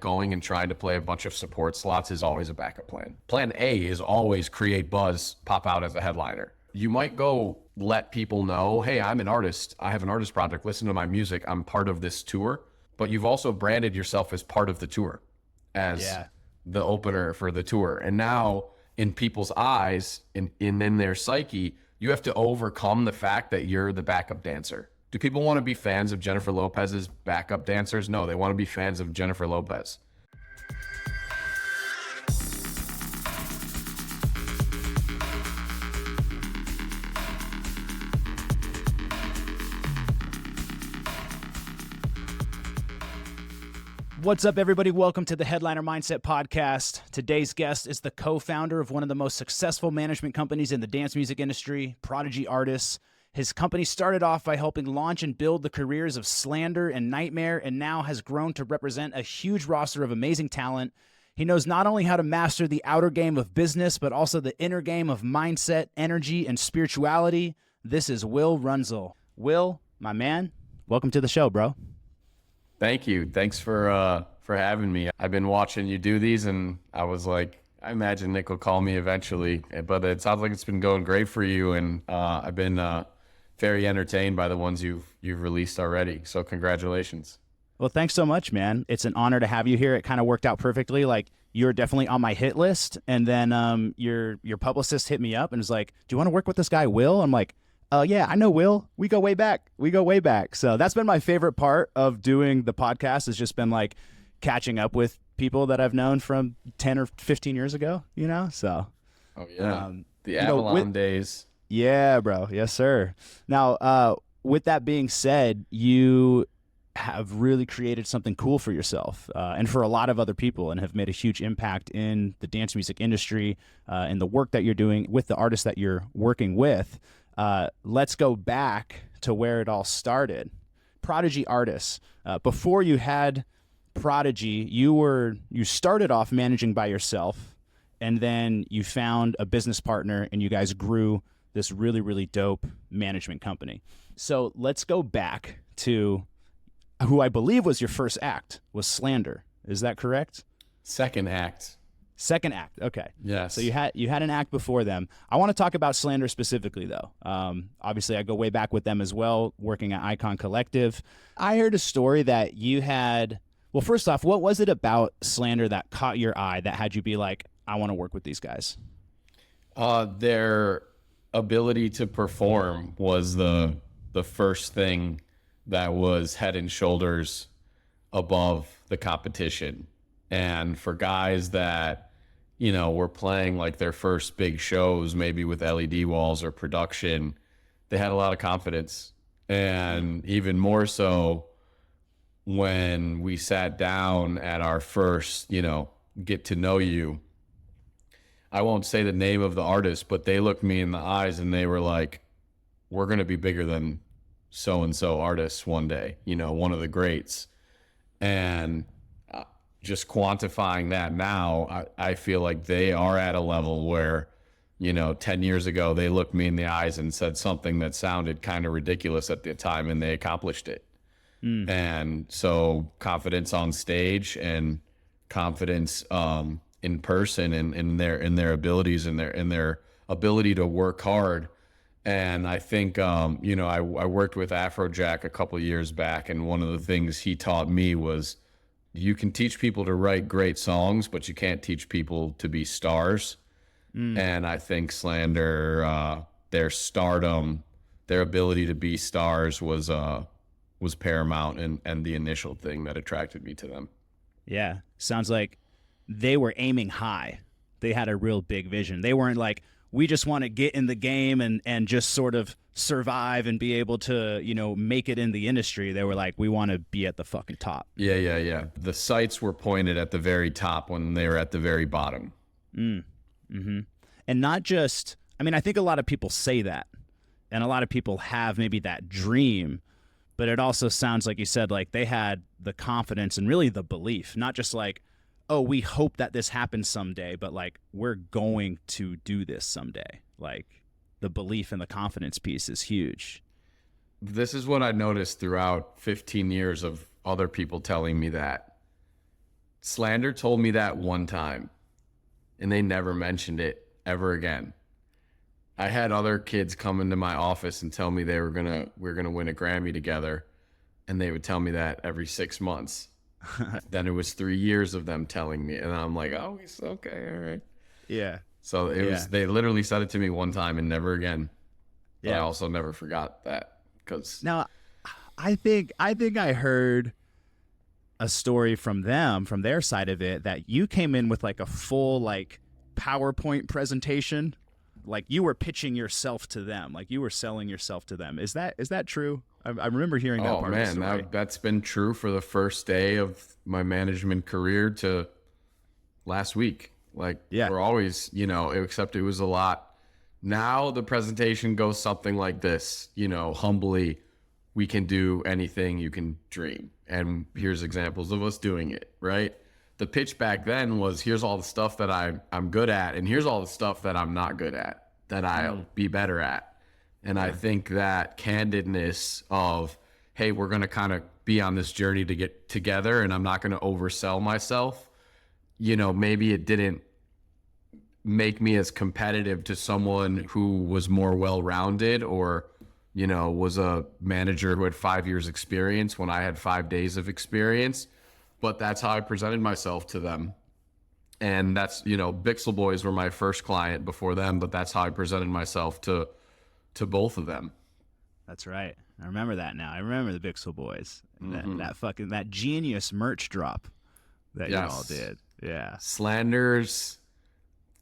going and trying to play a bunch of support slots is always a backup plan. Plan A is always create buzz, pop out as a headliner. You might go let people know, hey, I'm an artist. I have an artist project. Listen to my music. I'm part of this tour. But you've also branded yourself as part of the tour, as the opener for the tour. And now in people's eyes, in their psyche, you have to overcome the fact that you're the backup dancer. Do people want to be fans of Jennifer Lopez's backup dancers? No, they want to be fans of Jennifer Lopez. What's up, everybody? Welcome to the Headliner Mindset Podcast. Today's guest is the co-founder of one of the most successful management companies in the dance music industry, Prodigy Artists. His company started off by helping launch and build the careers of Slander and NGHTMRE, and now has grown to represent a huge roster of amazing talent. He knows not only how to master the outer game of business, but also the inner game of mindset, energy, and spirituality. This is Will Runzel. Will, my man, welcome to the show, bro. Thank you. Thanks for having me. I've been watching you do these, and I was like, I imagine Nik will call me eventually. But it sounds like it's been going great for you, and I've been very entertained by the ones you've released already. So congratulations. Well, thanks so much, man. It's an honor to have you here. It kind of worked out perfectly. Like, you're definitely on my hit list, and then your publicist hit me up and was like, "Do you want to work with this guy, Will?" I'm like, yeah, I know Will. We go way back. So that's been my favorite part of doing the podcast, has just been like catching up with people that I've known from 10 or 15 years ago, you know? So. Oh, yeah. The Avalon days. Yeah, bro. Yes, sir. Now, with that being said, you have really created something cool for yourself and for a lot of other people, and have made a huge impact in the dance music industry and the work that you're doing with the artists that you're working with. Let's go back to where it all started. Prodigy Artists. Before you had Prodigy, you started off managing by yourself, and then you found a business partner, and you guys grew this really, really dope management company. So let's go back to who I believe was your first act, was Slander. Is that correct? Second act. Okay. Yes. So you had an act before them. I want to talk about Slander specifically, though. Obviously, I go way back with them as well, working at Icon Collective. I heard a story that you had. Well, first off, what was it about Slander that caught your eye that had you be like, I want to work with these guys? Their ability to perform was the first thing that was head and shoulders above the competition. And for guys that, you know, were playing like their first big shows, maybe with LED walls or production, they had a lot of confidence. And even more so when we sat down at our first, you know, get to know you. I won't say the name of the artist, but they looked me in the eyes and they were like, we're going to be bigger than so-and-so artists one day, you know, one of the greats. And just quantifying that now, I feel like they are at a level where, you know, 10 years ago, they looked me in the eyes and said something that sounded kind of ridiculous at the time, and they accomplished it. And so confidence on stage and confidence in person and in their abilities and their ability to work hard. And I think, you know, I worked with Afrojack a couple of years back, and one of the things he taught me was, you can teach people to write great songs, but you can't teach people to be stars. And I think Slander, their stardom, their ability to be stars was paramount and the initial thing that attracted me to them. Yeah. Sounds like they were aiming high. They had a real big vision. They weren't like, we just want to get in the game and just sort of survive and be able to, you know, make it in the industry. They were like, we want to be at the fucking top. Yeah. The sights were pointed at the very top when they were at the very bottom. And not just, I mean, I think a lot of people say that, and a lot of people have maybe that dream, but it also sounds like you said, like they had the confidence and really the belief, not just like, oh, we hope that this happens someday, but like, we're going to do this someday. Like, the belief and the confidence piece is huge. This is what I noticed throughout 15 years of other people telling me that. Slander told me that one time, and they never mentioned it ever again. I had other kids come into my office and tell me we're gonna win a Grammy together, and they would tell me that every 6 months. Then it was 3 years of them telling me, and I'm like, oh, it's okay, all right. Yeah. So it was, they literally said it to me one time and never again. But I also never forgot that, because now I think I heard a story from them, from their side of it, that you came in with like a full like PowerPoint presentation, like you were pitching yourself to them, like you were selling yourself to them. Is that true? I remember hearing that part of the story. That's been true for the first day of my management career to last week. Like, we're always, except it was a lot. Now the presentation goes something like this, humbly, we can do anything you can dream. And here's examples of us doing it, right? The pitch back then was, here's all the stuff that I'm good at, and here's all the stuff that I'm not good at, that I'll be better at. And I think that candidness of, hey, we're going to kind of be on this journey to get together, and I'm not going to oversell myself. Maybe it didn't make me as competitive to someone who was more well-rounded, or, was a manager who had 5 years experience when I had 5 days of experience. But that's how I presented myself to them. And that's, Bixel Boys were my first client before them, but that's how I presented myself to both of them. That's right. I remember that now. I remember the Bixel Boys. That genius merch drop that you all did. Yeah. Slander's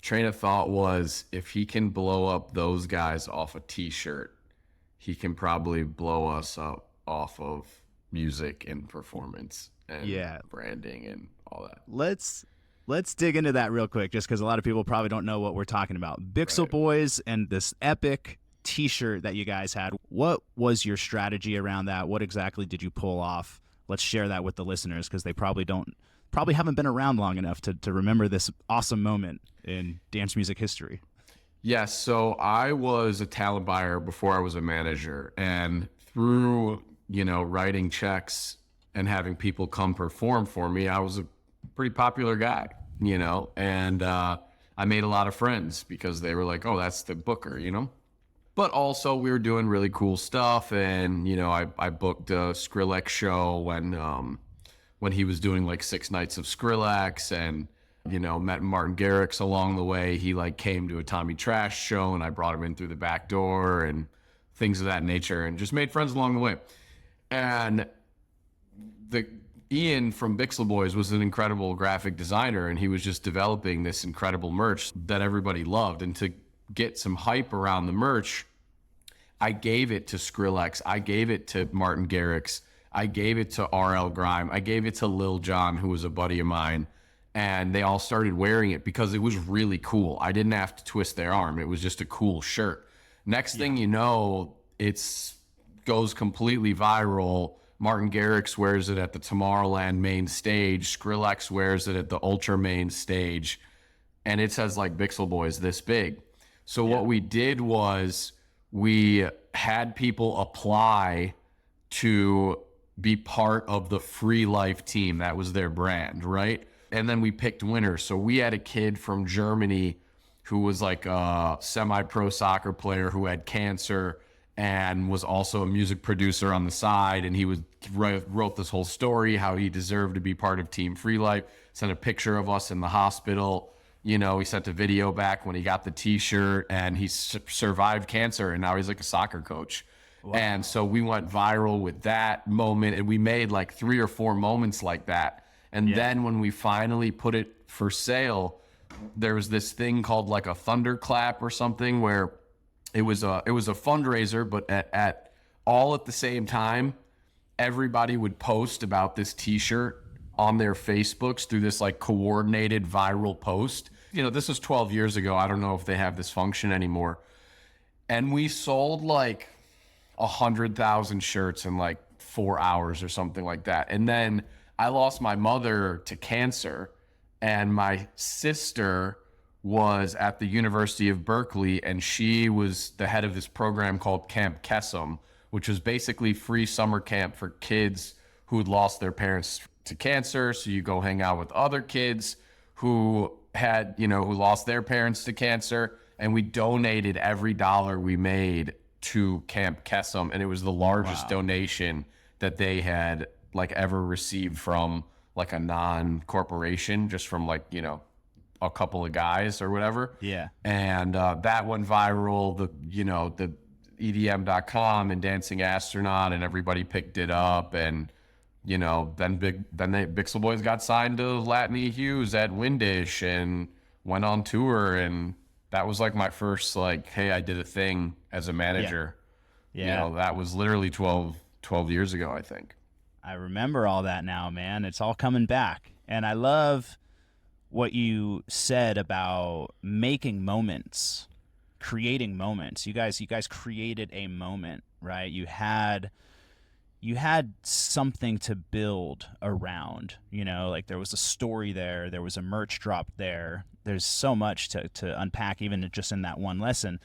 train of thought was, if he can blow up those guys off a t-shirt, he can probably blow us up off of music and performance and branding and all that. Let's dig into that real quick, just because a lot of people probably don't know what we're talking about. Bixel Boys and this epic t-shirt that you guys had. What was your strategy around that? What exactly did you pull off? Let's share that with the listeners, because they probably haven't been around long enough to remember this awesome moment in dance music history. Yes, so I was a talent buyer before I was a manager, and through, writing checks and having people come perform for me, I was a pretty popular guy, and I made a lot of friends because they were like, oh, that's the booker, But also we were doing really cool stuff, and, I booked a Skrillex show when he was doing like 6 nights of Skrillex, and met Martin Garrix along the way. He came to a Tommy Trash show, and I brought him in through the back door and things of that nature, and just made friends along the way. And Ian from Bixel Boys was an incredible graphic designer, and he was just developing this incredible merch that everybody loved. And to get some hype around the merch, I gave it to Skrillex, I gave it to Martin Garrix, I gave it to RL Grime, I gave it to Lil Jon, who was a buddy of mine. And they all started wearing it because it was really cool. I didn't have to twist their arm. It was just a cool shirt. Next thing you know, it goes completely viral. Martin Garrix wears it at the Tomorrowland main stage. Skrillex wears it at the Ultra main stage. And it says Bixel Boys this big. So what we did was we had people apply to be part of the Free Life team. That was their brand, right? And then we picked winners. So we had a kid from Germany who was a semi-pro soccer player who had cancer and was also a music producer on the side. And he wrote this whole story, how he deserved to be part of Team Free Life, sent a picture of us in the hospital. He sent a video back when he got the t-shirt, and he survived cancer, and now he's a soccer coach. Wow. And so we went viral with that moment, and we made 3 or 4 moments like that. And then when we finally put it for sale, there was this thing called a thunderclap or something, where it was a fundraiser, but at the same time, everybody would post about this t-shirt on their Facebooks through this coordinated viral post. This was 12 years ago. I don't know if they have this function anymore. And we sold 100,000 shirts in 4 hours or something like that. And then I lost my mother to cancer, and my sister was at the University of Berkeley, and she was the head of this program called Camp Kesem, which was basically free summer camp for kids who had lost their parents to cancer. So you go hang out with other kids who had, who lost their parents to cancer. And we donated every dollar we made to Camp Kesem. And it was the largest donation that they had like ever received from like a non-corporation, just from like, a couple of guys or whatever. Yeah. And that went viral. The EDM.com and Dancing Astronaut, and everybody picked it up. And then Bixel Boys got signed to Latney Hughes at Windish and went on tour. And that was like my first like, hey, I did a thing as a manager. Yeah. That was literally 12 years ago, I think. I remember all that now, man. It's all coming back. And I love what you said about making moments, creating moments. You guys created a moment, right? You had something to build around, like there was a story there was a merch drop there. There's so much to unpack, even just in that one lesson.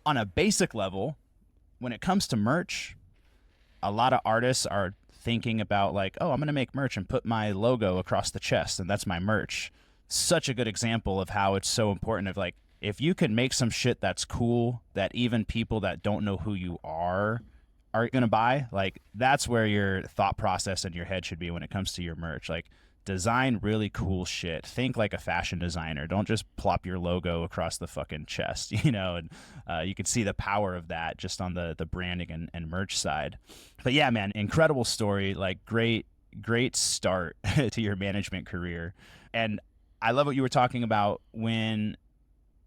On a basic level, when it comes to merch, a lot of artists are thinking about like, oh, I'm going to make merch and put my logo across the chest, and that's my merch. Such a good example of how it's so important of like, if you can make some shit that's cool that even people that don't know who you are going to buy, like that's where your thought process in your head should be when it comes to your merch. Like, design really cool shit. Think like a fashion designer. Don't just plop your logo across the fucking chest, and you can see the power of that just on the branding and merch side. But yeah, man, incredible story. Like great start to your management career. And I love what you were talking about when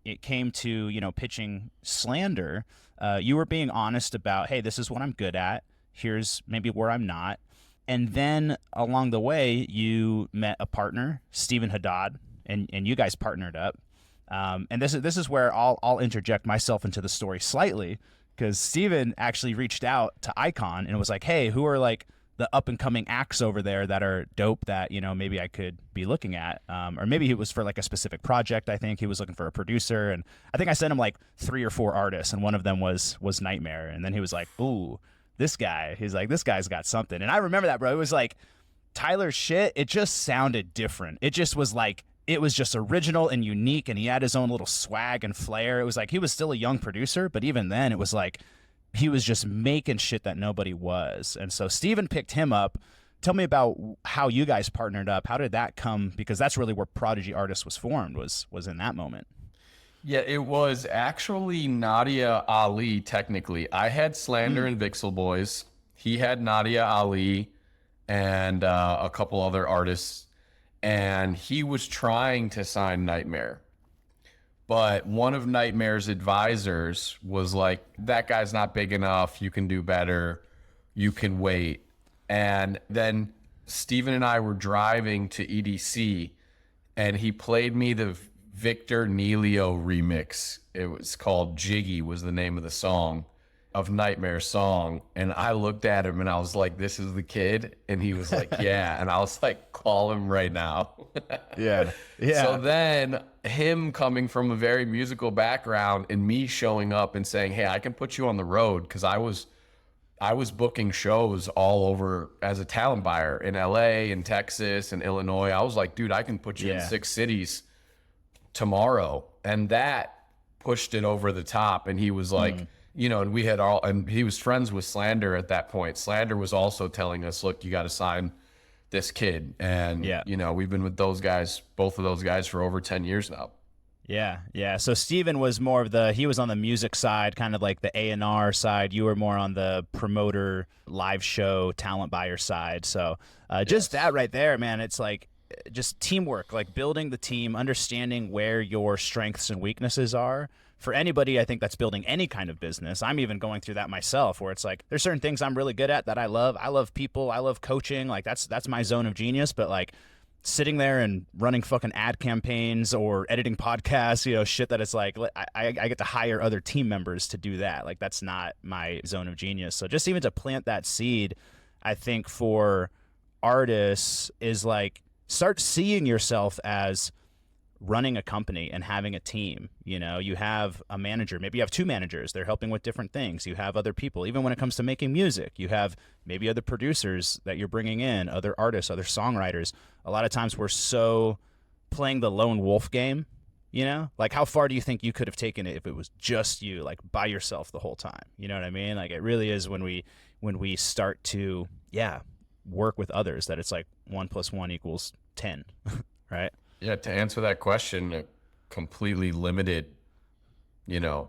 it came to, pitching Slander. You were being honest about, hey, this is what I'm good at. Here's maybe where I'm not. And then along the way, you met a partner, Stephen Haddad, and you guys partnered up. And this is where I'll interject myself into the story slightly, because Stephen actually reached out to Icon and was like, hey, who are like the up and coming acts over there that are dope that, maybe I could be looking at. Or maybe it was for like a specific project. I think he was looking for a producer. And I think I sent him like 3 or 4 artists, and one of them was Nightmare. And then he was like, ooh, this guy, he's like, this guy's got something. And I remember that, bro. It was like Tyler's shit. It just sounded different. It just was like, it was just original and unique. And he had his own little swag and flair. It was like, he was still a young producer, but even then it was like, he was just making shit that nobody was. And so Steven picked him up. Tell me about how you guys partnered up. How did that come? Because that's really where Prodigy Artists was formed, was in that moment. Yeah, it was actually Nadia Ali, technically. I had Slander and Vixel Boys. He had Nadia Ali and a couple other artists. And he was trying to sign Nightmare. But one of Nightmare's advisors was like, that guy's not big enough. You can do better. You can wait. And then Steven and I were driving to EDC, and he played me the Victor Neilio remix. It was called Jiggy, was the name of the song, of Nightmare's song. And I looked at him and I was like, this is the kid? And he was like, yeah. And I was like, call him right now. Yeah. So then him coming from a very musical background and me showing up and saying, hey, I can put you on the road, because I was booking shows all over as a talent buyer in LA and Texas and Illinois. I was like, dude, I can put you in 6 cities tomorrow. And that pushed it over the top. And he was like, and we had and he was friends with Slander at that point. Slander was also telling us, look, you got to sign this kid. And, we've been with both of those guys for over 10 years now. Yeah. So Steven was more of he was on the music side, kind of like the A&R side. You were more on the promoter, live show, talent buyer side. So just that right there, man, it's like just teamwork, like building the team, understanding where your strengths and weaknesses are. For anybody, I think that's building any kind of business. I'm even going through that myself, where it's like there's certain things I'm really good at that I love. I love people. I love coaching. Like that's my zone of genius. But like sitting there and running fucking ad campaigns or editing podcasts, shit that it's like I get to hire other team members to do that. Like that's not my zone of genius. So just even to plant that seed, I think for artists is like start seeing yourself as running a company and having a team. You know, you have a manager, maybe you have two managers, they're helping with different things. You have other people, even when it comes to making music, you have maybe other producers that you're bringing in, other artists, other songwriters. A lot of times we're so playing the lone wolf game, you know, like how far do you think you could have taken it if it was just you, like by yourself the whole time? You know what I mean? Like it really is when we start to, yeah, work with others that it's like 1 + 1 = 10, right? Yeah, to answer that question, a completely limited, a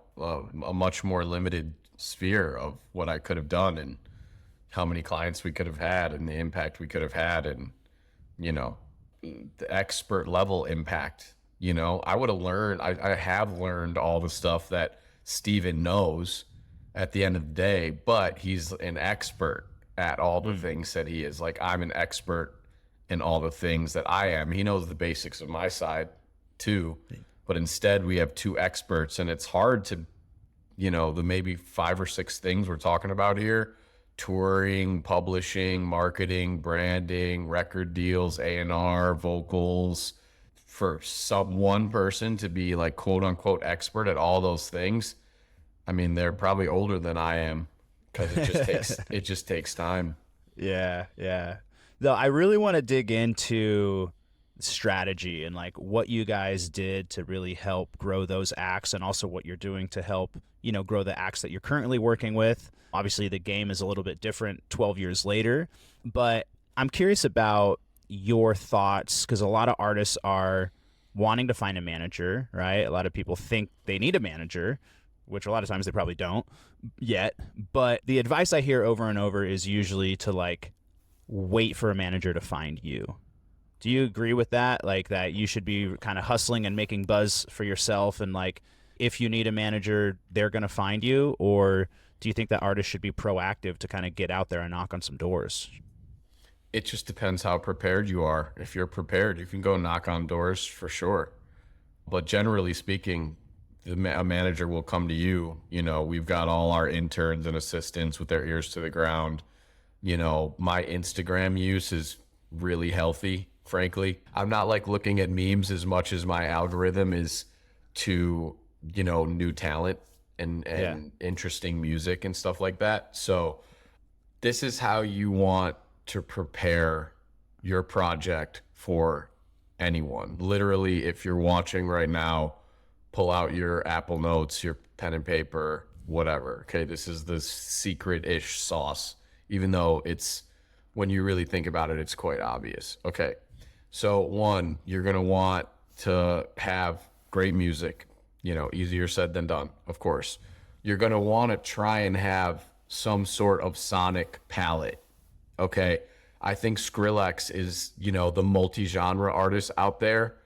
much more limited sphere of what I could have done and how many clients we could have had and the impact we could have had and, the expert level impact. I would have learned, I have learned all the stuff that Steven knows at the end of the day, but he's an expert at all the things that he is. Like, I'm an expert in all the things that I am. He knows the basics of my side too, but instead we have two experts, and it's hard to, the maybe 5 or 6 things we're talking about here: touring, publishing, marketing, branding, record deals, A&R, vocals. For one person to be like quote unquote expert at all those things, I mean, they're probably older than I am, because it just takes time. Yeah, yeah. Though I really want to dig into strategy and like what you guys did to really help grow those acts, and also what you're doing to help, grow the acts that you're currently working with. Obviously, the game is a little bit different 12 years later, but I'm curious about your thoughts, because a lot of artists are wanting to find a manager, right? A lot of people think they need a manager, which a lot of times they probably don't yet. But the advice I hear over and over is usually to like wait for a manager to find you. Do you agree with that? Like that you should be kind of hustling and making buzz for yourself, and like if you need a manager, they're going to find you? Or do you think that artists should be proactive to kind of get out there and knock on some doors? It just depends how prepared you are. If you're prepared, you can go knock on doors for sure. But generally speaking, a manager will come to you. We've got all our interns and assistants with their ears to the ground. My Instagram use is really healthy, frankly. I'm not like looking at memes as much as my algorithm is to, new talent and interesting music and stuff like that. So this is how you want to prepare your project for anyone. Literally, if you're watching right now, pull out your Apple Notes, your pen and paper, whatever. Okay, this is the secret-ish sauce, even though it's, when you really think about it, it's quite obvious. Okay, so one, you're gonna want to have great music. Easier said than done, of course. You're gonna want to try and have some sort of sonic palette. Okay, I think Skrillex is, the multi-genre artist out there.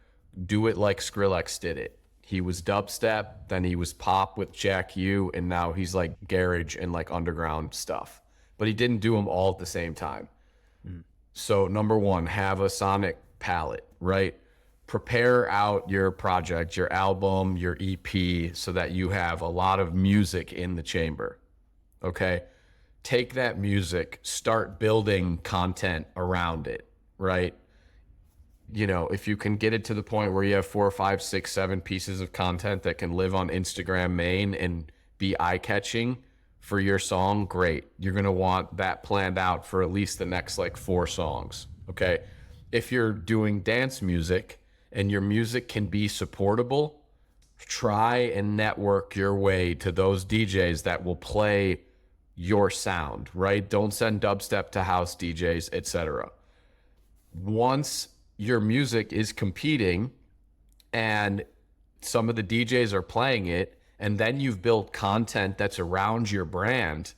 Do it like Skrillex did it. He was dubstep, then he was pop with Jack U, and now he's like garage and like underground stuff. But he didn't do them all at the same time. So number one, have a sonic palette, right? Prepare out your project, your album, your EP, so that you have a lot of music in the chamber. Okay? Take that music, start building content around it, right? If you can get it to the point where you have 4, 5, 6, 7 pieces of content that can live on Instagram main and be eye-catching for your song, great. You're going to want that planned out for at least the next like 4 songs, okay? If you're doing dance music and your music can be supportable, try and network your way to those DJs that will play your sound, right? Don't send dubstep to house DJs, etc. Once your music is competing and some of the DJs are playing it, and then you've built content that's around your brand,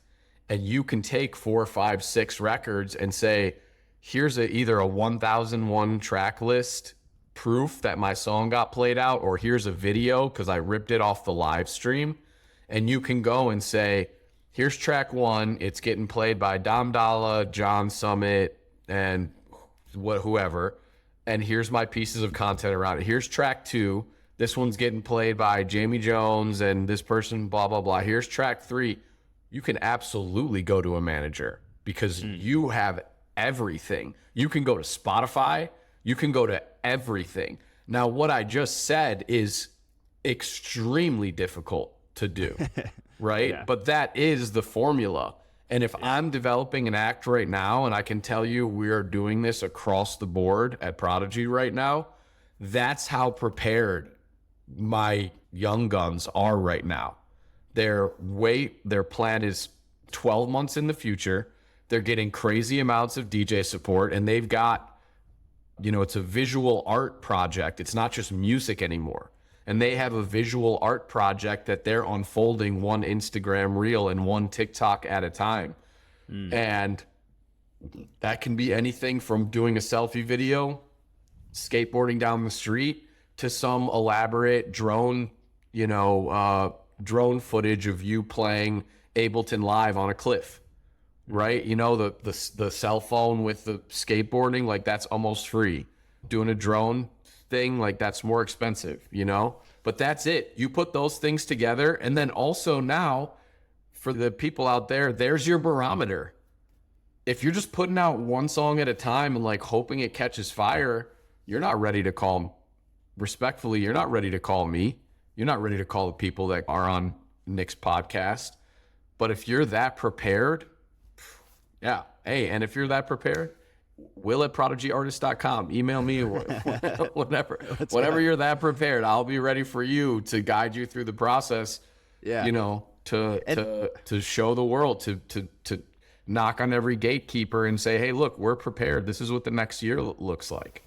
and you can take 4, 5, 6 records and say, here's either a 1001 track list proof that my song got played out, or here's a video because I ripped it off the live stream. And you can go and say, here's track 1, it's getting played by Dom Dalla, John Summit, and whoever. And here's my pieces of content around it. Here's track 2. This one's getting played by Jamie Jones and this person, blah, blah, blah. Here's track 3. You can absolutely go to a manager because you have everything. You can go to Spotify. You can go to everything. Now, what I just said is extremely difficult to do, right? Yeah. But that is the formula. And if I'm developing an act right now, and I can tell you we are doing this across the board at Prodigy right now, that's how prepared my young guns are right now. Their plan is 12 months in the future. They're getting crazy amounts of DJ support, and they've got, it's a visual art project. It's not just music anymore. And they have a visual art project that they're unfolding one Instagram reel and one TikTok at a time. And that can be anything from doing a selfie video, skateboarding down the street, to some elaborate drone footage of you playing Ableton Live on a cliff, right? The cell phone with the skateboarding, like that's almost free. Doing a drone thing, like that's more expensive, but that's it. You put those things together, and then also now for the people out there, there's your barometer. If you're just putting out one song at a time and like hoping it catches fire, you're not ready to call, respectfully, you're not ready to call me. You're not ready to call the people that are on Nik's podcast. But if you're that prepared, yeah. Hey, and if you're that prepared, will@prodigyartist.com. Email me, whatever you're that prepared. I'll be ready for you to guide you through the process. Yeah. To show the world, to knock on every gatekeeper and say, hey, look, we're prepared. This is what the next year looks like.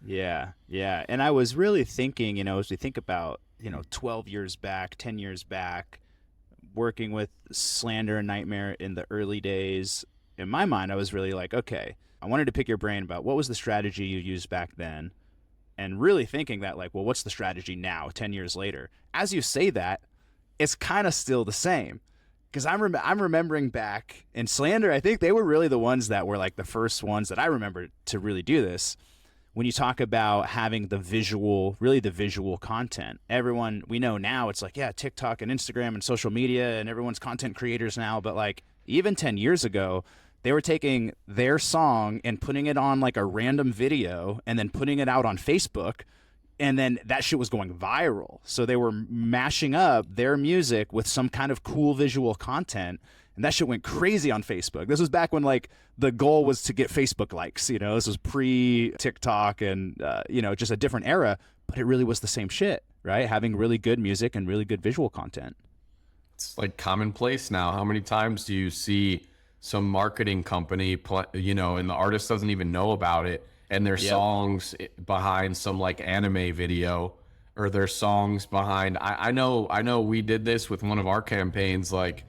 Yeah. Yeah. And I was really thinking, as we think about, 12 years back, 10 years back, working with Slander and NGHTMRE in the early days, in my mind, I was really like, okay, I wanted to pick your brain about what was the strategy you used back then, and really thinking that, like, well, what's the strategy now, 10 years later? As you say that, it's kind of still the same. Because I'm remembering back in Slander, I think they were really the ones that were like the first ones that I remember to really do this. When you talk about having the visual content, everyone we know now, it's like, yeah, TikTok and Instagram and social media, and everyone's content creators now. But like even 10 years ago, they were taking their song and putting it on like a random video and then putting it out on Facebook. And then that shit was going viral. So they were mashing up their music with some kind of cool visual content. And that shit went crazy on Facebook. This was back when like the goal was to get Facebook likes, this was pre-TikTok and, just a different era, but it really was the same shit, right? Having really good music and really good visual content. It's like commonplace now. How many times do you see some marketing company, and the artist doesn't even know about it, and their songs behind some like anime video, or their songs behind, I know we did this with one of our campaigns, like,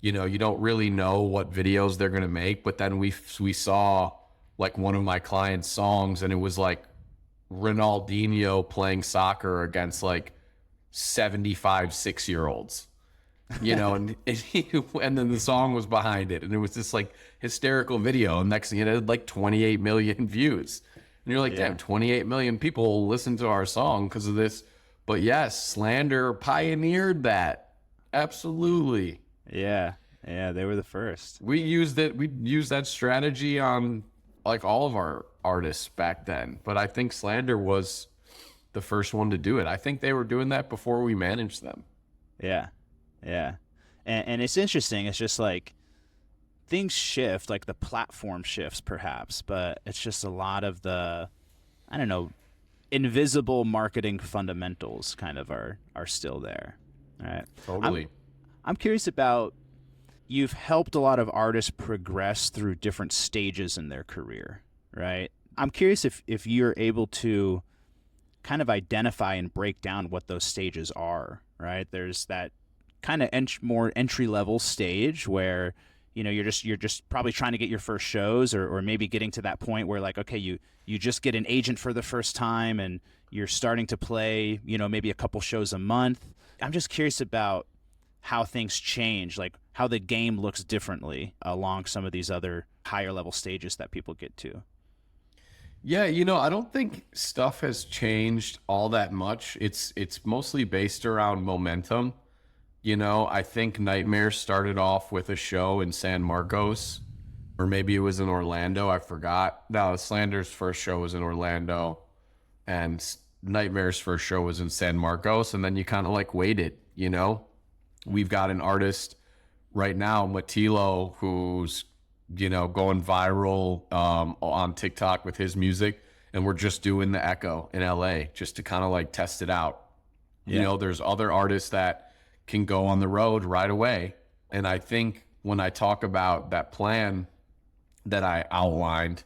you don't really know what videos they're going to make, but then we saw like one of my clients' songs, and it was like Ronaldinho playing soccer against like 75 6-year-olds, and then the song was behind it, and it was this like hysterical video, and next thing it had like 28 million views, and you're like, damn, 28 million people listen to our song because of this. But yes, Slander pioneered that. Absolutely. Yeah, they were the first. We used that strategy on like all of our artists back then, but I think Slander was the first one to do it. I think they were doing that before we managed them. Yeah. And it's interesting. It's just like things shift, like the platform shifts perhaps, but it's just a lot of the, I don't know, invisible marketing fundamentals kind of are still there. All right. Totally. I'm curious about, you've helped a lot of artists progress through different stages in their career, right? I'm curious if you're able to kind of identify and break down what those stages are, right? There's that kind of more entry-level stage where, you're just probably trying to get your first shows, or maybe getting to that point where like, okay, you just get an agent for the first time and you're starting to play, maybe a couple shows a month. I'm just curious about how things change, like how the game looks differently along some of these other higher level stages that people get to. Yeah, I don't think stuff has changed all that much. It's mostly based around momentum. I think NGHTMRE started off with a show in San Marcos, or maybe it was in Orlando. I forgot. No, Slander's first show was in Orlando, and Nightmare's first show was in San Marcos, and then you kind of like waited, you know? We've got an artist right now, Matilo, who's, you know, going viral on TikTok with his music, and we're just doing the Echo in LA just to kind of like test it out. You know, there's other artists that can go on the road right away. And I think when I talk about that plan that I outlined,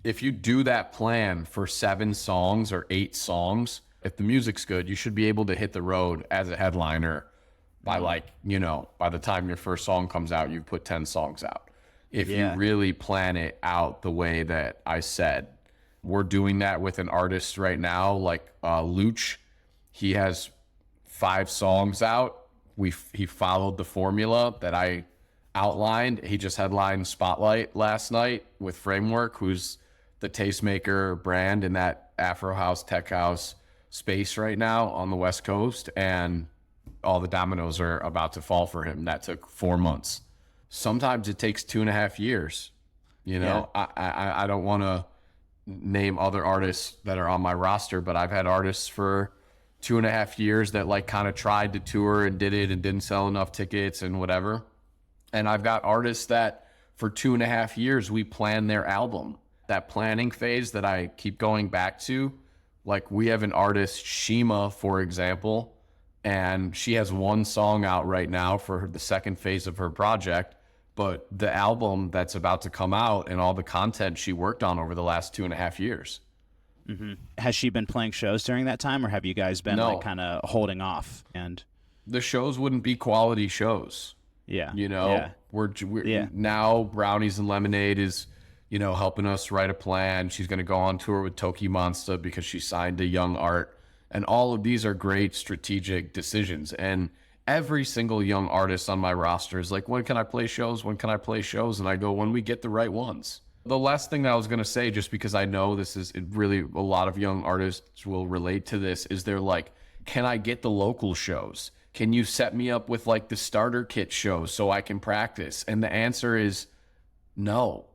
if you do that plan for 7 songs or 8 songs, if the music's good, you should be able to hit the road as a headliner by like, you know, by the time your first song comes out, you've put 10 songs out. If you really plan it out the way that I said. We're doing that with an artist right now, like Luch. He has 5 songs out. He followed the formula that I outlined. He just headlined Spotlight last night with Framework, who's the tastemaker brand in that Afro house, tech house space right now on the West Coast. And all the dominoes are about to fall for him. That took 4 months. Sometimes it takes 2.5 years. You know, I don't want to name other artists that are on my roster, but I've had artists for 2.5 years that like kind of tried to tour and did it and didn't sell enough tickets and whatever. And I've got artists that for 2.5 years, we planned their album. That planning phase that I keep going back to, like we have an artist, Shima, for example, and she has 1 song out right now for the second phase of her project. But the album that's about to come out and all the content she worked on over the last 2.5 years. Has she been playing shows during that time, or have you guys been like kind of holding off? And the shows wouldn't be quality shows. You know, we're now Brownies and Lemonade is, you know, helping us write a plan. She's going to go on tour with Toki Monsta because she signed to Young Art. And all of these are great strategic decisions. And every single young artist on my roster is like, when can I play shows? When can I play shows? And I go, when we get the right ones. The last thing that I was going to say, just because I know this is really a lot of young artists will relate to this, is they're like, can I get the local shows? Can you set me up with like the starter kit shows so I can practice? And the answer is no.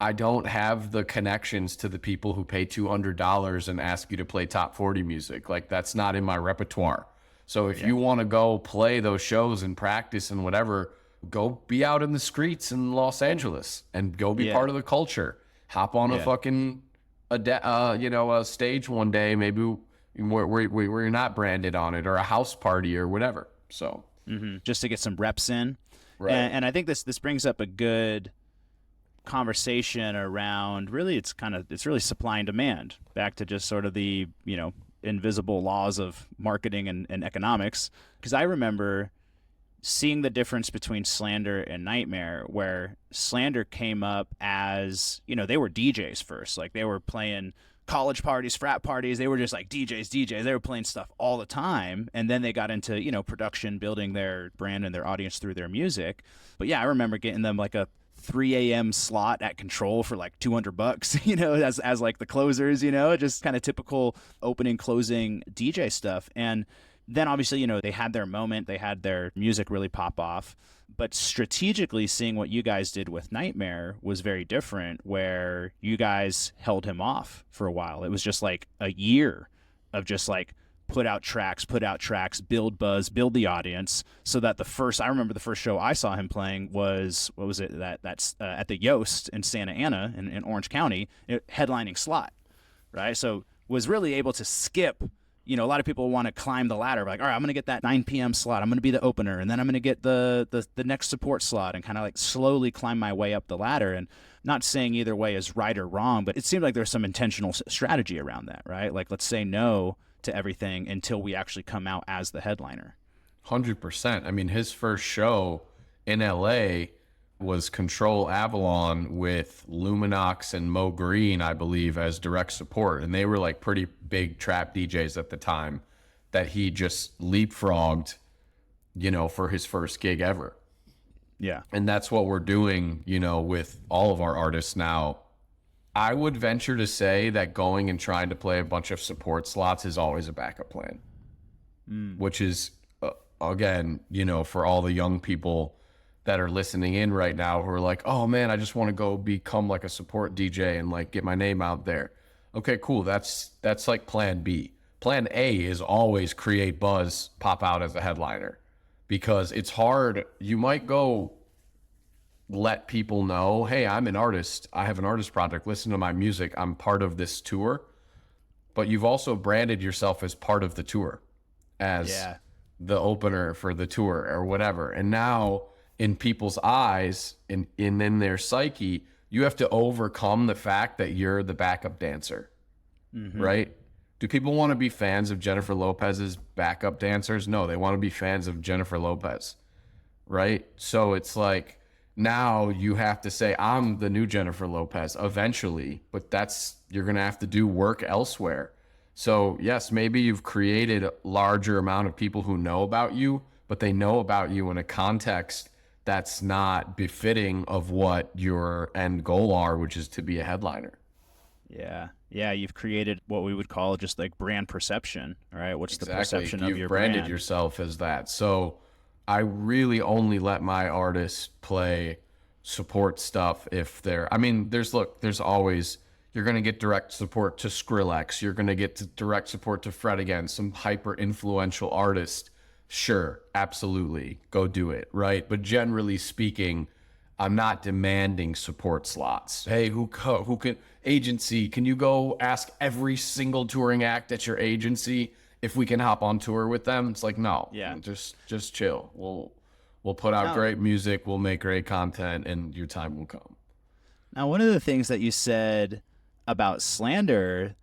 I don't have the connections to the people who pay $200 and ask you to play top 40 music. Like that's not in my repertoire. So if you want to go play those shows and practice and whatever, go be out in the streets in Los Angeles and go be part of the culture. Hop on a fucking, a stage one day, maybe where you're not branded on it, or a house party or whatever. So just to get some reps in. Right. And I think this brings up a good conversation around it's really supply and demand, back to just sort of the, you know, invisible laws of marketing and economics. Because I remember seeing the difference between Slander and Nightmare, where Slander came up as, you know, they were DJs first. Like they were playing college parties, frat parties. They were just like DJs. They were playing stuff all the time. And then they got into, you know, production, building their brand and their audience through their music. But yeah, I remember getting them like a 3 a.m. slot at Control for like $200, you know, as like the closers, you know, just kind of typical opening, closing DJ stuff. And then obviously, you know, they had their moment, they had their music really pop off. But strategically, seeing what you guys did with Nightmare was very different, where you guys held him off for a while. It was just like a year of just like put out tracks, build buzz, build the audience, so that I remember the first show I saw him playing was, what was it, that's at the Yost in Santa Ana in Orange County, headlining slot, right? So was really able to skip, you know, a lot of people want to climb the ladder, like, all right, I'm going to get that 9 p.m. slot, I'm going to be the opener, and then I'm going to get the next support slot, and kind of like slowly climb my way up the ladder. And not saying either way is right or wrong, but it seemed like there's some intentional strategy around that, right? Like, let's say no to everything until we actually come out as the headliner. 100%. I mean, his first show in LA was Control Avalon with Luminox and Mo Green, I believe, as direct support. And they were like pretty big trap DJs at the time that he just leapfrogged, you know, for his first gig ever. Yeah. And that's what we're doing, you know, with all of our artists now. I would venture to say that going and trying to play a bunch of support slots is always a backup plan, which is, again, you know, for all the young people that are listening in right now who are like, oh man, I just want to go become like a support DJ and like get my name out there. Okay, cool. That's like plan B. Plan A is always create buzz, pop out as a headliner, because it's hard. You might go let people know, hey, I'm an artist. I have an artist project. Listen to my music. I'm part of this tour. But you've also branded yourself as part of the tour, as the opener for the tour or whatever. And now in people's eyes, in their psyche, you have to overcome the fact that you're the backup dancer, right? Do people want to be fans of Jennifer Lopez's backup dancers? No, they want to be fans of Jennifer Lopez, right? So it's like, now you have to say, I'm the new Jennifer Lopez eventually, but you're going to have to do work elsewhere. So yes, maybe you've created a larger amount of people who know about you, but they know about you in a context that's not befitting of what your end goal are, which is to be a headliner. Yeah. Yeah, you've created what we would call just like brand perception, right? What's the perception of your brand? You've branded brand? yourself as that. So I really only let my artists play support stuff if there's always, you're going to get direct support to Skrillex. You're going to get direct support to Fred again, some hyper influential artist. Sure, absolutely. Go do it, right? But generally speaking, I'm not demanding support slots. Hey, who can agency? Can you go ask every single touring act at your agency if we can hop on tour with them? It's like, no, just chill. We'll put out great music. We'll make great content, and your time will come. Now, one of the things that you said about Slander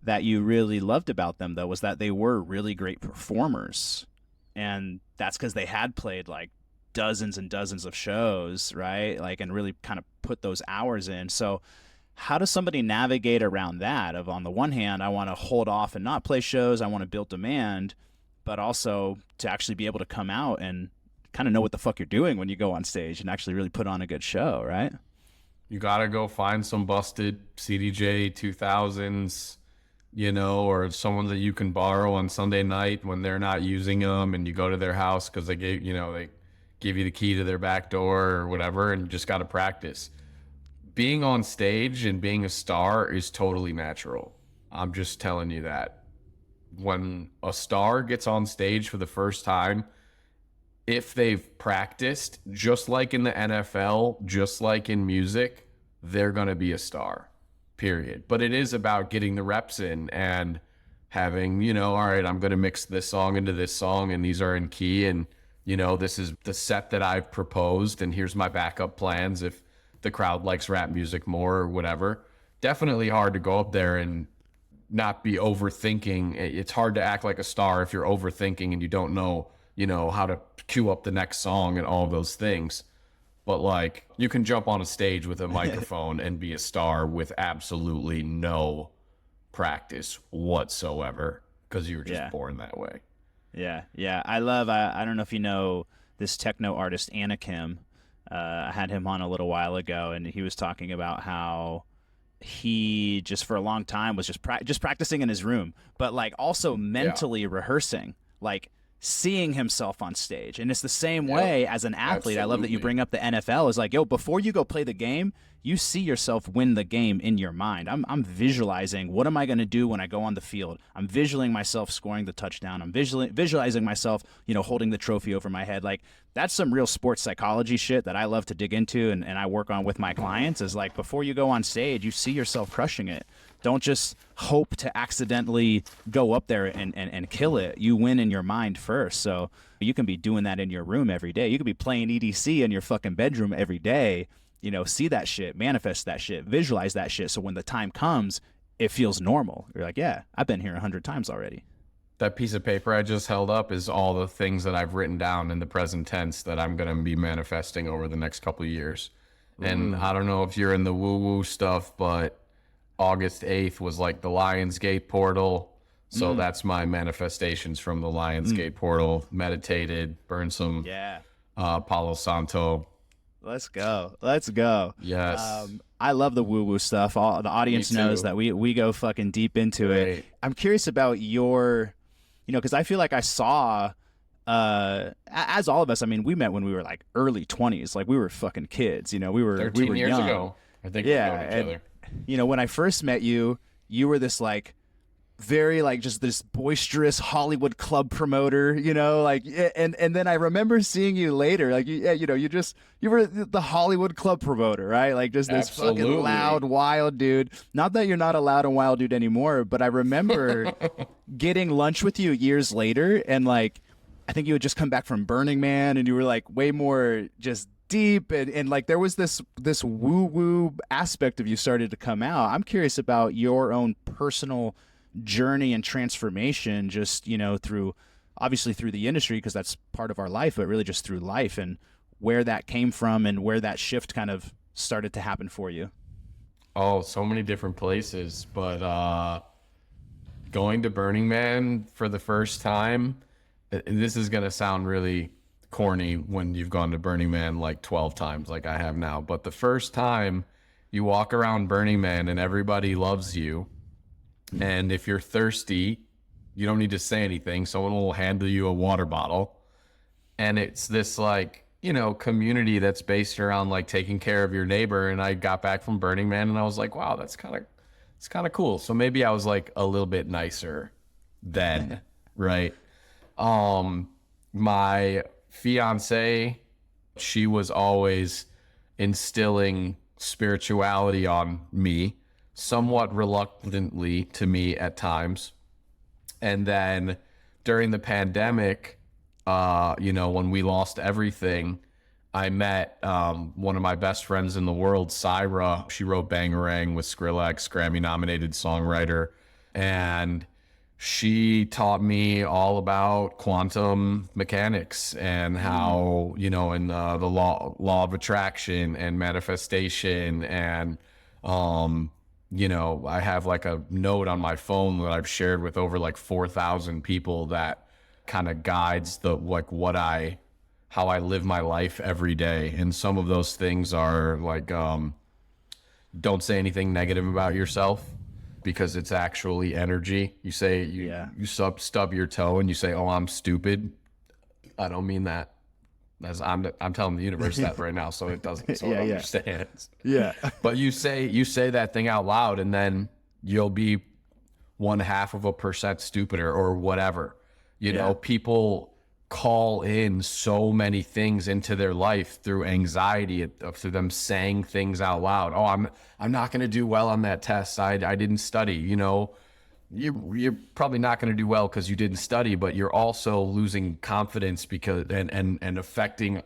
that you really loved about them, though, was that they were really great performers. And that's because they had played like dozens and dozens of shows, right? Like, and really kind of put those hours in. So how does somebody navigate around that of, on the one hand, I want to hold off and not play shows, I want to build demand, but also to actually be able to come out and kind of know what the fuck you're doing when you go on stage and actually really put on a good show, right? You got to go find some busted CDJ 2000s, or someone that you can borrow on Sunday night when they're not using them, and you go to their house because they give you the key to their back door or whatever, and you just got to practice. Being on stage and being a star is totally natural. I'm just telling you that. When a star gets on stage for the first time, if they've practiced, just like in the NFL, just like in music, they're going to be a star, period. But it is about getting the reps in and having, all right, I'm going to mix this song into this song, and these are in key, and, this is the set that I've proposed, and here's my backup plans if the crowd likes rap music more or whatever. Definitely hard to go up there and not be overthinking. It's hard to act like a star if you're overthinking and you don't know, how to cue up the next song and all those things. But like, you can jump on a stage with a microphone and be a star with absolutely no practice whatsoever because you were just born that way. Yeah. I don't know if you know this techno artist, Anakim. I had him on a little while ago, and he was talking about how he just for a long time was just practicing in his room, but like also mentally rehearsing, like seeing himself on stage. And it's the same way as an athlete. Absolutely. I love that you bring up the NFL. Is like, yo, before you go play the game, you see yourself win the game in your mind. I'm visualizing, what am I going to do when I go on the field? I'm visualizing myself scoring the touchdown. I'm visualizing myself, holding the trophy over my head. Like, that's some real sports psychology shit that I love to dig into and I work on with my clients. Is like, before you go on stage, you see yourself crushing it. Don't just hope to accidentally go up there and kill it. You win in your mind first. So you can be doing that in your room every day. You could be playing EDC in your fucking bedroom every day. See that shit, manifest that shit, visualize that shit. So when the time comes, it feels normal. You're like, yeah, I've been here 100 times already. That piece of paper I just held up is all the things that I've written down in the present tense that I'm going to be manifesting over the next couple of years. And I don't know if you're in the woo-woo stuff, but August 8th was like the Lionsgate portal. So that's my manifestations from the Lionsgate portal. Meditated, burned some Palo Santo. Let's go. Yes. I love the woo-woo stuff. All the audience knows that we go fucking deep into it. I'm curious about your, because I feel like I saw, as all of us, I mean, we met when we were like early 20s. Like, we were fucking kids, we were 13 years young. ago. I think we know each other. When I first met you, you were this like very like just this boisterous Hollywood club promoter, you know, like, and then I remember seeing you later, like, you know, you were the Hollywood club promoter, right? Like just this fucking Absolutely. loud, wild dude. Not that you're not a loud and wild dude anymore, but I remember getting lunch with you years later, and like, I think you had just come back from Burning Man, and you were like way more just deep, and like there was this woo woo aspect of you started to come out. I'm curious about your own personal journey and transformation, just, you know, through obviously through the industry, because that's part of our life, but really just through life, and where that came from and where that shift kind of started to happen for you. Oh, so many different places, but going to Burning Man for the first time, and this is going to sound really corny when you've gone to Burning Man like 12 times like I have now, but the first time you walk around Burning Man and everybody loves you, and if you're thirsty, you don't need to say anything. Someone will handle you a water bottle. And it's this like, you know, community that's based around like taking care of your neighbor. And I got back from Burning Man and I was like, wow, it's kind of cool. So maybe I was like a little bit nicer then, right? My fiance, she was always instilling spirituality on me, somewhat reluctantly to me at times. And then during the pandemic, you know, when we lost everything, I met one of my best friends in the world, Syra. She wrote Bangarang with Skrillex, Grammy-nominated songwriter. And she taught me all about quantum mechanics and how, you know, and the law of attraction and manifestation. And, you know, I have like a note on my phone that I've shared with over like 4,000 people that kind of guides the, like how I live my life every day. And some of those things are like, don't say anything negative about yourself, because it's actually energy. You say you stub your toe and you say, "Oh, I'm stupid." I don't mean that. As I'm telling the universe that right now, so it doesn't, so it understands. Yeah. But you say that thing out loud, and then you'll be 0.5% stupider or whatever. You know, people call in so many things into their life through anxiety, through them saying things out loud. Oh, I'm not going to do well on that test. I didn't study. You know, you're probably not going to do well because you didn't study, but you're also losing confidence because and affecting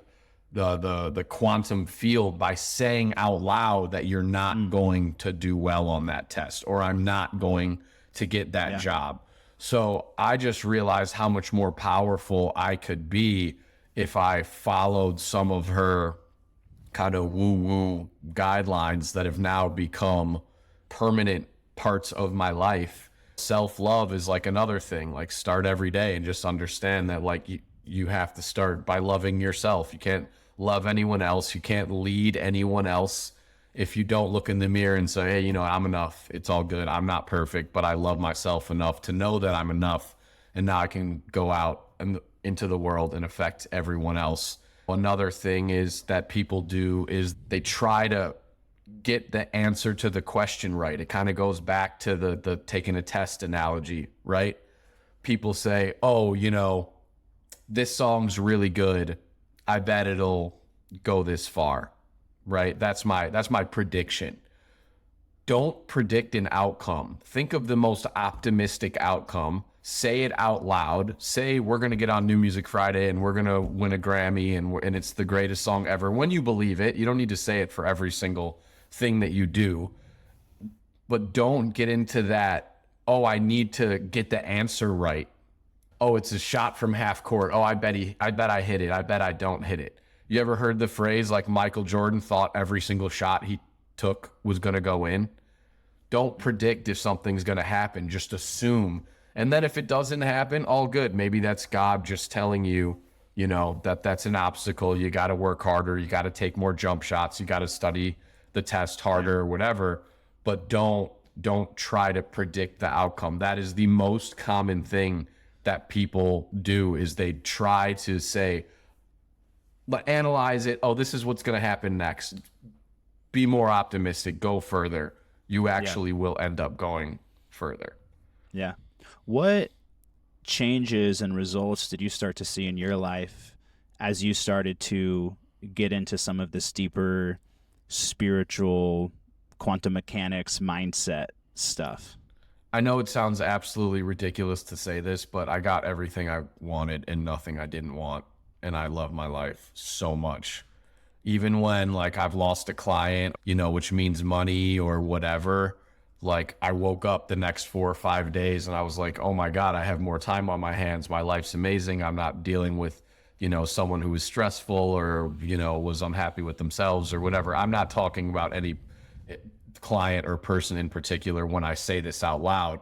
the quantum field by saying out loud that you're not going to do well on that test, or I'm not going to get that job. So I just realized how much more powerful I could be if I followed some of her kind of woo-woo guidelines that have now become permanent parts of my life. Self-love is like another thing, like start every day and just understand that like you have to start by loving yourself. You can't love anyone else. You can't lead anyone else. If you don't look in the mirror and say, hey, you know, I'm enough. It's all good. I'm not perfect, but I love myself enough to know that I'm enough. And now I can go out and into the world and affect everyone else. Another thing is that people do is they try to get the answer to the question right. It kind of goes back to the taking a test analogy, right? People say, oh, you know, this song's really good. I bet it'll go this far. Right? That's my prediction. Don't predict an outcome. Think of the most optimistic outcome. Say it out loud. Say we're going to get on New Music Friday and we're going to win a Grammy and it's the greatest song ever. When you believe it, you don't need to say it for every single thing that you do. But don't get into that, oh, I need to get the answer right. Oh, it's a shot from half court. Oh, I bet I hit it. I bet I don't hit it. You ever heard the phrase like Michael Jordan thought every single shot he took was going to go in? Don't predict if something's going to happen. Just assume. And then if it doesn't happen, all good. Maybe that's God just telling you, you know, that's an obstacle. You got to work harder. You got to take more jump shots. You got to study the test harder or whatever. But don't try to predict the outcome. That is the most common thing that people do, is they try to say, but analyze it. Oh, this is what's going to happen next. Be more optimistic. Go further. You actually will end up going further. Yeah. What changes and results did you start to see in your life as you started to get into some of this deeper spiritual quantum mechanics mindset stuff? I know it sounds absolutely ridiculous to say this, but I got everything I wanted and nothing I didn't want. And I love my life so much. Even when like I've lost a client, you know, which means money or whatever, like I woke up the next 4 or 5 days and I was like, oh my God, I have more time on my hands. My life's amazing. I'm not dealing with, you know, someone who was stressful or, you know, was unhappy with themselves or whatever. I'm not talking about any client or person in particular when I say this out loud.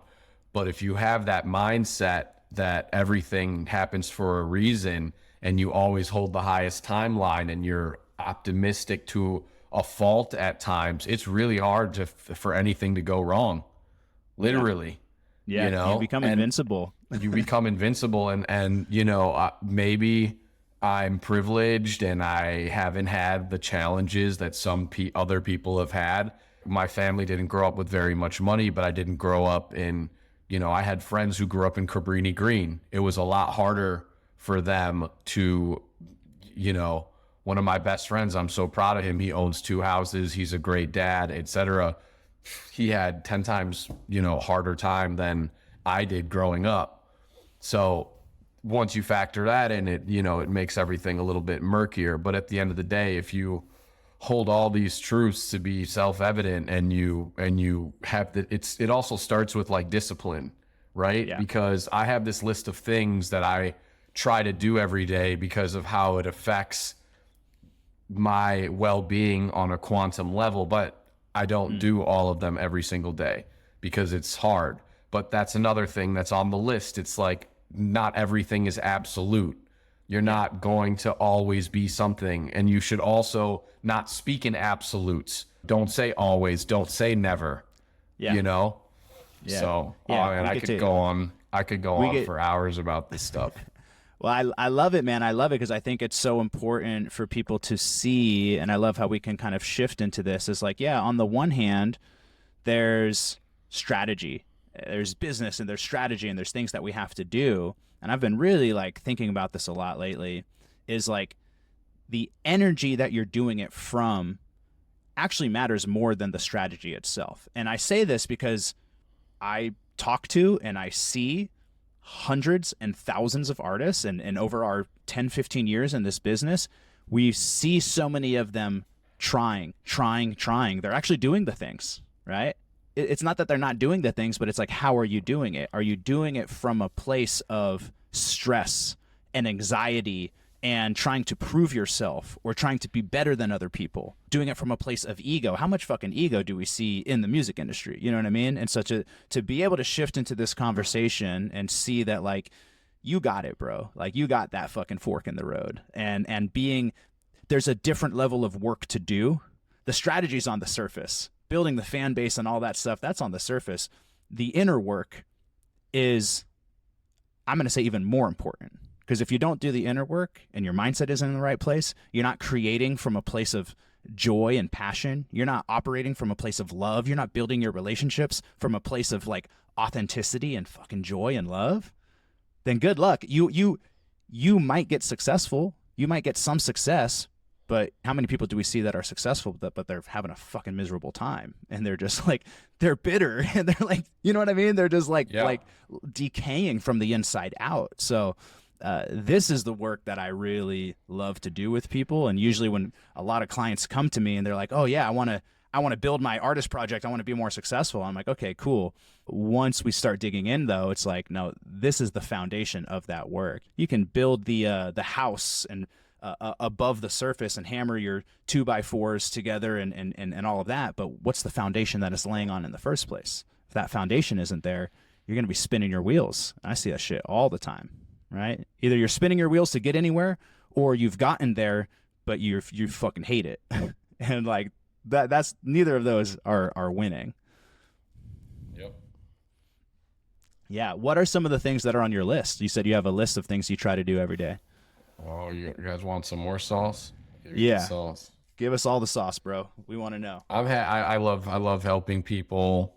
But if you have that mindset that everything happens for a reason and you always hold the highest timeline and you're optimistic to a fault at times, it's really hard for anything to go wrong. Literally. Yeah, You know, you become and invincible. you become invincible. And you know, maybe I'm privileged and I haven't had the challenges that some other people have had. My family didn't grow up with very much money, but I didn't grow up in, you know, I had friends who grew up in Cabrini Green. It was a lot harder for them to, you know, one of my best friends, I'm so proud of him. He owns 2 houses. He's a great dad, etc. He had 10 times, you know, harder time than I did growing up. So once you factor that in, it, you know, it makes everything a little bit murkier. But at the end of the day, if you hold all these truths to be self-evident and you have that, it also starts with like discipline, right? Yeah. Because I have this list of things that I try to do every day because of how it affects my well-being on a quantum level, but I don't do all of them every single day because it's hard. But that's another thing that's on the list. It's like not everything is absolute. You're not going to always be something, and you should also not speak in absolutes. Don't say always, don't say never. Yeah. You know? Yeah. So, Yeah, oh man, we I get could to- go on. I could go we on get- for hours about this stuff. Well, I love it, man. I love it because I think it's so important for people to see, and I love how we can kind of shift into this. It's like, yeah, on the one hand, there's strategy, there's business, and there's strategy, and there's things that we have to do. And I've been really like thinking about this a lot lately. Is like the energy that you're doing it from actually matters more than the strategy itself. And I say this because I talk to and I see hundreds and thousands of artists, and over our 10, 15 years in this business, we see so many of them trying. They're actually doing the things, right? It's not that they're not doing the things, but it's like, how are you doing it? Are you doing it from a place of stress and anxiety and trying to prove yourself or trying to be better than other people? Doing it from a place of ego. How much fucking ego do we see in the music industry? You know what I mean? And so to be able to shift into this conversation and see that, like, you got it, bro. Like, you got that fucking fork in the road. And being, there's a different level of work to do. The strategy's on the surface. Building the fan base and all that stuff, that's on the surface. The inner work is, I'm going to say, even more important. Because if you don't do the inner work and your mindset isn't in the right place, you're not creating from a place of joy and passion. You're not operating from a place of love. You're not building your relationships from a place of like authenticity and fucking joy and love. Then good luck. You might get successful. You might get some success, but how many people do we see that are successful, but they're having a fucking miserable time, and they're just like, they're bitter, and they're like, you know what I mean? They're just like decaying from the inside out. So this is the work that I really love to do with people. And usually when a lot of clients come to me and they're like, oh yeah, I want to build my artist project, I want to be more successful, I'm like, okay, cool. Once we start digging in, though, it's like, no, this is the foundation of that work. You can build the house and above the surface and hammer your 2x4s together and all of that, but what's the foundation that it's laying on in the first place? If that foundation isn't there, you're going to be spinning your wheels. I see that shit all the time, right? Either you're spinning your wheels to get anywhere, or you've gotten there, but you fucking hate it. And like that's neither of those are winning. Yep. Yeah. What are some of the things that are on your list? You said you have a list of things you try to do every day. Oh, you guys want some more sauce? Yeah. Sauce. Give us all the sauce, bro. We want to know. I love helping people.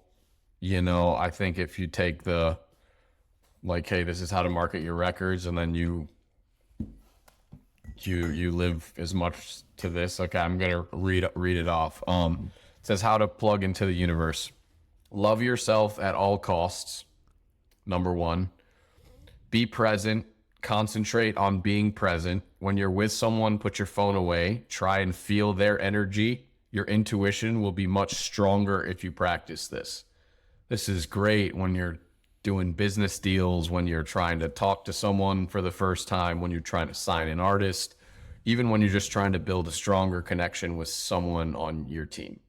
You know, I think if you take the like, hey, this is how to market your records, and then you live as much to this. Okay, I'm gonna read it off. It says how to plug into the universe. Love yourself at all costs. Number 1. Be present. Concentrate on being present. When you're with someone, put your phone away. Try and feel their energy. Your intuition will be much stronger if you practice this. This is great when you're doing business deals, when you're trying to talk to someone for the first time, when you're trying to sign an artist, even when you're just trying to build a stronger connection with someone on your team.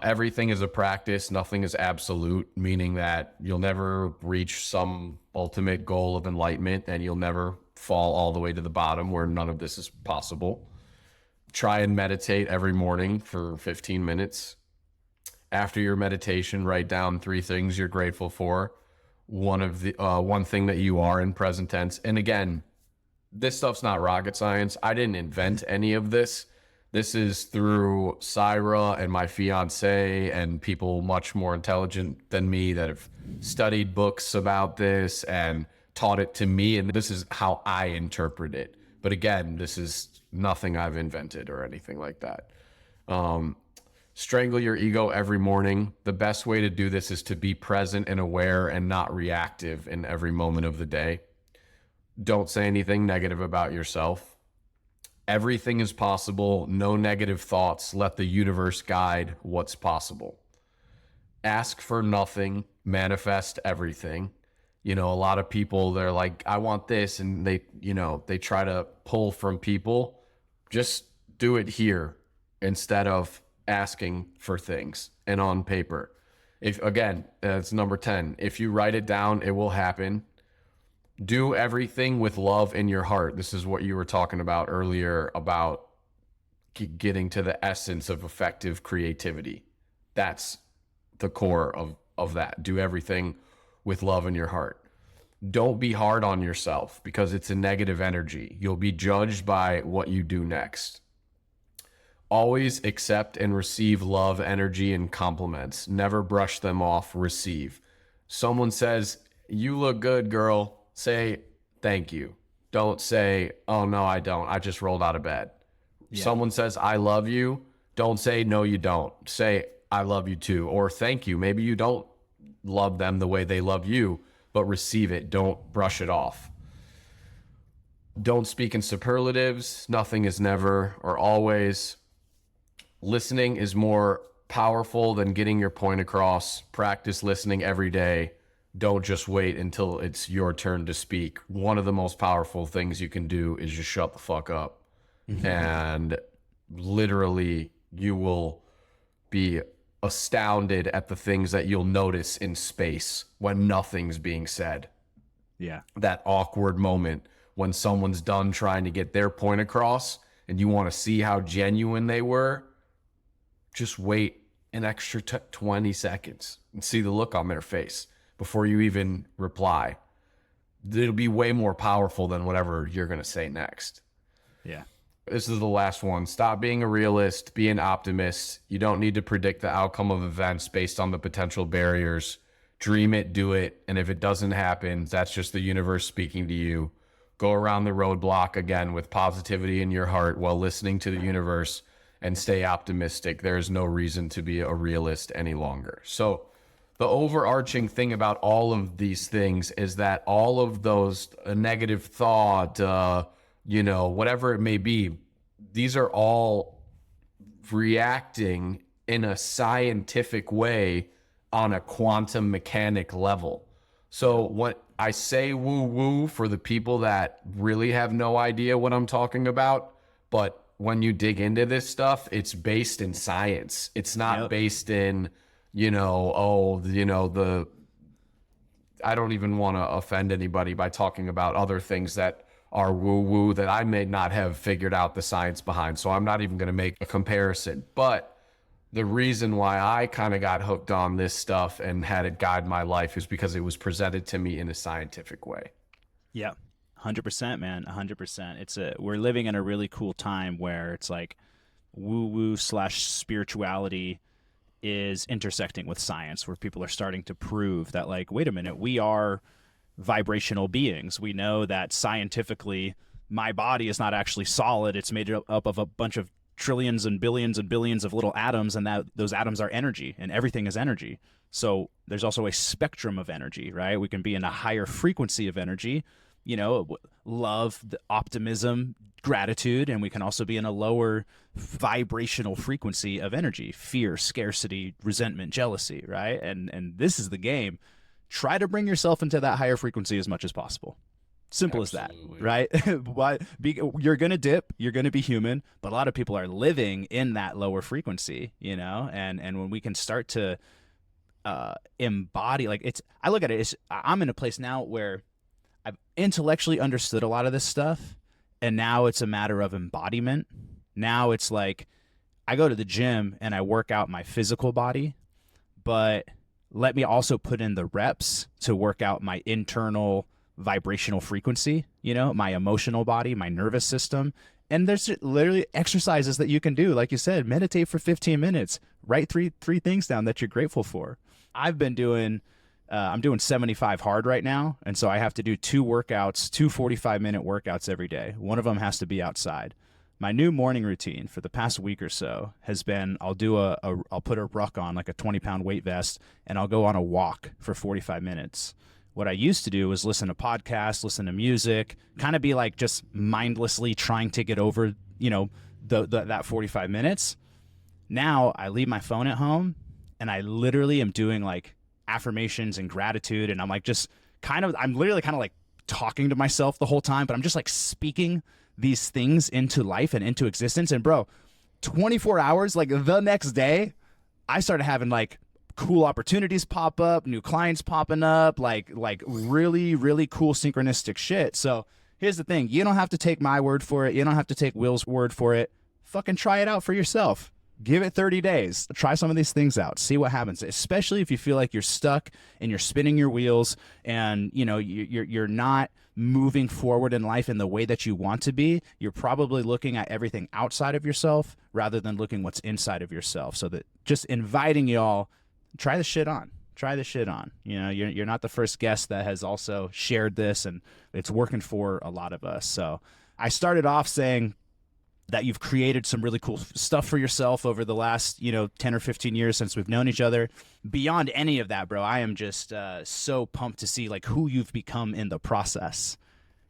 Everything is a practice. Nothing is absolute, meaning that you'll never reach some ultimate goal of enlightenment, and you'll never fall all the way to the bottom where none of this is possible. Try and meditate every morning for 15 minutes. After your meditation, write down 3 things you're grateful for. One thing that you are in present tense. And again, this stuff's not rocket science. I didn't invent any of this. This is through Syra and my fiance and people much more intelligent than me that have studied books about this and taught it to me. And this is how I interpret it. But again, this is nothing I've invented or anything like that. Strangle your ego every morning. The best way to do this is to be present and aware and not reactive in every moment of the day. Don't say anything negative about yourself. Everything is possible. No negative thoughts. Let the universe guide what's possible. Ask for nothing. Manifest everything. You know, a lot of people, they're like, I want this. And they try to pull from people. Just do it here instead of asking for things and on paper. It's number 10. If you write it down, it will happen. Do everything with love in your heart. This is what you were talking about earlier about getting to the essence of effective creativity. That's the core of that. Do everything with love in your heart. Don't be hard on yourself because it's a negative energy. You'll be judged by what you do next. Always accept and receive love, energy, and compliments. Never brush them off. Receive. Someone says, "You look good, girl." Say, "Thank you." Don't say, "Oh, no, I don't. I just rolled out of bed." Yeah. Someone says, "I love you." Don't say, "No, you don't." Say, "I love you too." Or "Thank you." Maybe you don't love them the way they love you, but receive it. Don't brush it off. Don't speak in superlatives. Nothing is never or always. Listening is more powerful than getting your point across. Practice listening every day. Don't just wait until it's your turn to speak. One of the most powerful things you can do is just shut the fuck up. Mm-hmm. And literally, you will be astounded at the things that you'll notice in space when nothing's being said. Yeah. That awkward moment when someone's done trying to get their point across and you want to see how genuine they were. Just wait an extra 20 seconds and see the look on their face before you even reply. It'll be way more powerful than whatever you're going to say next. Yeah. This is the last one. Stop being a realist. Be an optimist. You don't need to predict the outcome of events based on the potential barriers. Dream it, do it. And if it doesn't happen, that's just the universe speaking to you. Go around the roadblock again with positivity in your heart while listening to the universe and stay optimistic. There is no reason to be a realist any longer. So the overarching thing about all of these things is that all of those negative thought, whatever it may be, these are all reacting in a scientific way on a quantum mechanic level. So what I say woo-woo for the people that really have no idea what I'm talking about, but when you dig into this stuff, it's based in science. It's not based in, I don't even want to offend anybody by talking about other things that are woo-woo that I may not have figured out the science behind. So I'm not even going to make a comparison. But the reason why I kind of got hooked on this stuff and had it guide my life is because it was presented to me in a scientific way. Yeah. 100%, man. 100%. We're living in a really cool time where it's like woo-woo / spirituality is intersecting with science, where people are starting to prove that, like, wait a minute, we are vibrational beings. We know that scientifically, my body is not actually solid. It's made up of a bunch of trillions and billions of little atoms, and that those atoms are energy, and everything is energy. So there's also a spectrum of energy, right? We can be in a higher frequency of energy, you know, love, optimism, gratitude, and we can also be in a lower vibrational frequency of energy, fear, scarcity, resentment, jealousy, right? And this is the game. Try to bring yourself into that higher frequency as much as possible. Simple Absolutely. as that, right? You're going to dip, you're going to be human, but a lot of people are living in that lower frequency, you know? And when we can start to embody, like I look at it, I'm in a place now where I've intellectually understood a lot of this stuff, and now it's a matter of embodiment. Now it's like I go to the gym and I work out my physical body, but let me also put in the reps to work out my internal vibrational frequency, you know, my emotional body, my nervous system. And there's literally exercises that you can do. Like you said, meditate for 15 minutes, write three things down that you're grateful for. I've been doing, I'm doing 75 hard right now. And so I have to do two 45-minute workouts every day. One of them has to be outside. My new morning routine for the past week or so has been I'll put a ruck on, like a 20-pound weight vest, and I'll go on a walk for 45 minutes. What I used to do was listen to podcasts, listen to music, kind of be like just mindlessly trying to get over, you know, that 45 minutes. Now I leave my phone at home and I literally am doing like affirmations and gratitude, and I'm like I'm literally kind of like talking to myself the whole time, but I'm just like speaking these things into life and into existence. And bro, 24 hours, like the next day, I started having like cool opportunities pop up, new clients popping up, like really, really cool synchronistic shit. So here's the thing. You don't have to take my word for it. You don't have to take Will's word for it. Fucking try it out for yourself. Give it 30 days. Try some of these things out. See what happens, especially if you feel like you're stuck and you're spinning your wheels and, you know, you're not moving forward in life in the way that you want to be. You're probably looking at everything outside of yourself rather than looking what's inside of yourself. So that just inviting y'all, try the shit on. Try the shit on. You know, you're not the first guest that has also shared this, and it's working for a lot of us. So I started off saying that you've created some really cool stuff for yourself over the last, 10 or 15 years since we've known each other. Beyond any of that, bro, I am just so pumped to see like who you've become in the process,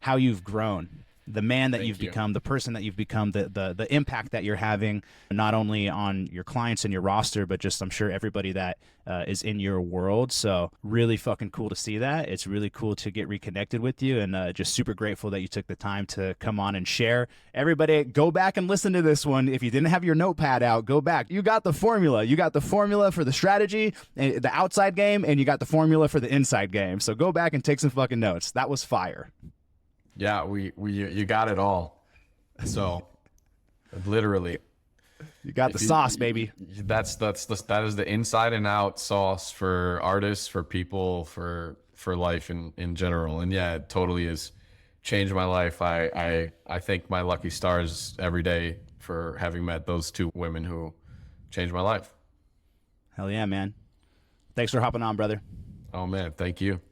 how you've grown, the man that you've become, the person that you've become, the impact that you're having, not only on your clients and your roster, but just I'm sure everybody that is in your world. So really fucking cool to see that. It's really cool to get reconnected with you, and just super grateful that you took the time to come on and share. Everybody go back and listen to this one. If you didn't have your notepad out, go back. You got the formula. You got the formula for the strategy, the outside game, and you got the formula for the inside game. So go back and take some fucking notes. That was fire. Yeah, you got it all. So literally, you got the sauce, baby. That is the inside and out sauce for artists, for people, for life in general. And yeah, it totally has changed my life. I thank my lucky stars every day for having met those two women who changed my life. Hell yeah, man. Thanks for hopping on, brother. Oh man, thank you.